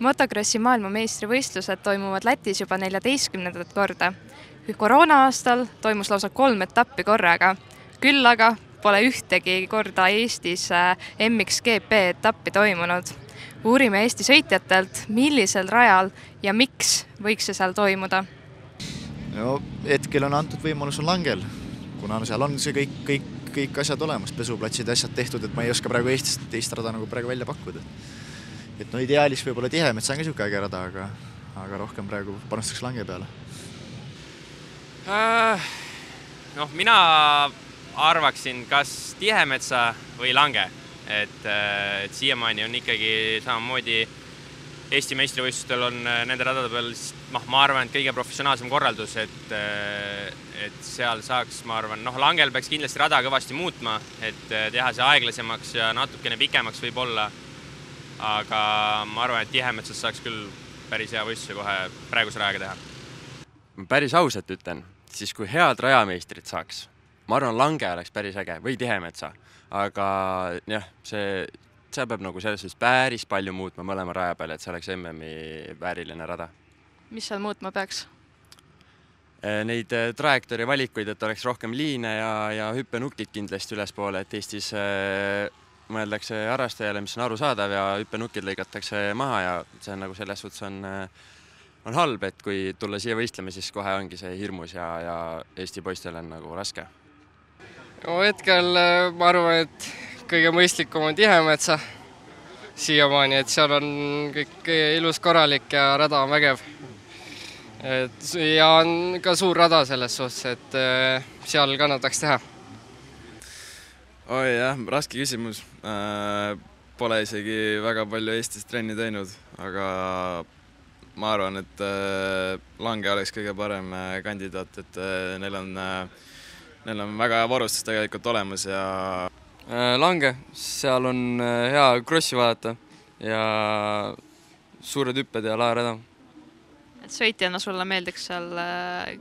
Motokrossi maailmameistrivõistlused toimuvad Lätis juba 14. korda. Koroona-aastal toimus lausa 3 etappi korraga. Küll aga pole ühtegi korda Eestis MXGP etappi toimunud. Uurime Eesti sõitjatelt, millisel rajal ja miks võiks see seal toimuda. No, hetkel on antud võimalus on Langel, kuna seal on see kõik asjad olemas, pesuplatsid ja asjad tehtud, et ma ei oska praegu Eestis teist rada nagu praegu välja pakkuda. Et no ideaalis võib-olla Tihemetsa on ka siuke äge rada, aga rohkem praegu panustaks Lange peale. Mina arvaksin kas Tihemetsa või Lange, et siiamaani on ikkagi samamoodi Eesti meistrivõistlustel on nende radade peal, ma arvan, et kõige professionaalsem korraldus, et seal saaks, ma arvan, Langel peaks kindlasti rada kõvasti muutma, et teha see aeglasemaks ja natukene pikemaks võib olla, aga ma arvan, et Tihemetsas saaks küll päris hea võistluse kohe praeguse rajaga teha. Päris ausalt ütlen, siis kui head rajameistrit saaks, ma arvan, Lange oleks päris äge või Tihemetsa, aga jah, see peab nagu selles päris palju muutma mõlema raja peale, et see oleks MM-i vääriline rada. Mis seal muutma peaks? Neid trajektoori valikuid, et oleks rohkem liine ja hüppenukid kindlasti ülespoole, et Eestis mõeldakse harrastajale, mis on arusaadav ja hüppenukid lõigatakse maha ja see on nagu selles suhtes on halb, et kui tulla siia võistlema, siis kohe ongi see hirmus ja Eesti poistel on nagu raske. Hetkel ma arvan, et kõige mõistlikum on Tihemetsa siiamaani, et seal on kõik ilus korralik ja rada on vägev. Ja on ka suur rada selles suhtes, et seal kannataks teha. Jah, raske küsimus. Pole isegi väga palju Eestis trenni teinud, aga ma arvan, et Lange oleks kõige parem kandidaat, et neil on väga hea varustus tegelikult olemas ja Lange, seal on hea krossi vaadata ja suured hüpped ja lae rada. Et sõitjana sulle meeldiks seal,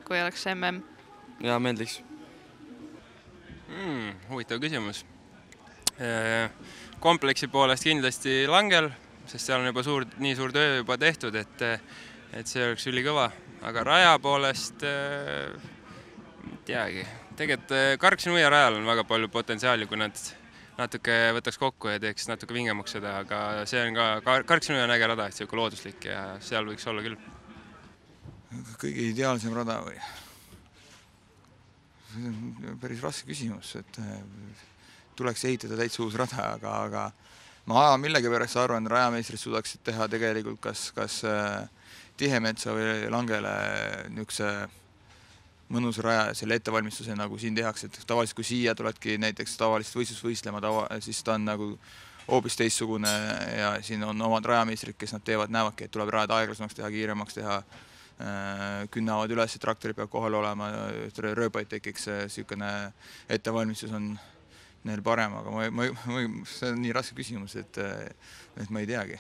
kui oleks MM? Ja meeldiks. Huvitav küsimus. Kompleksi poolest kindlasti Langel, sest seal on juba nii suur töö juba tehtud, et see oleks ülikõva. Aga raja poolest teagi. Tegelikult Karksi-Nuia rajal on väga palju potentsiaali, kui nad natuke võtaks kokku ja teeks natuke vingemaks seda, aga see on ka Karksi-Nuia on äge rada, et see looduslik ja seal võiks olla küll. Kõige ideaalsem rada või? See on päris raske küsimus, et tuleks ehitada täitsa uus rada, aga ma millegipärast arvan, et rajameistrid suudaksid teha tegelikult kas Tihemetsa või Langele niisuguse mõnus raja selle ettevalmistuse, nagu siin tehakse, et tavaliselt kui siia tuledki näiteks tavalist võistlust võistlema, siis ta on nagu hoopis teistsugune ja siin on omad rajameistrid, kes nad teevad, näevadki, et tuleb rajad aeglasemaks teha, kiiremaks teha, künnavad üles, traktorid peab kohal olema, rööbaid tekiks, niisugune ettevalmistus on neil parem, aga see on nii raske küsimus, et ma ei teagi.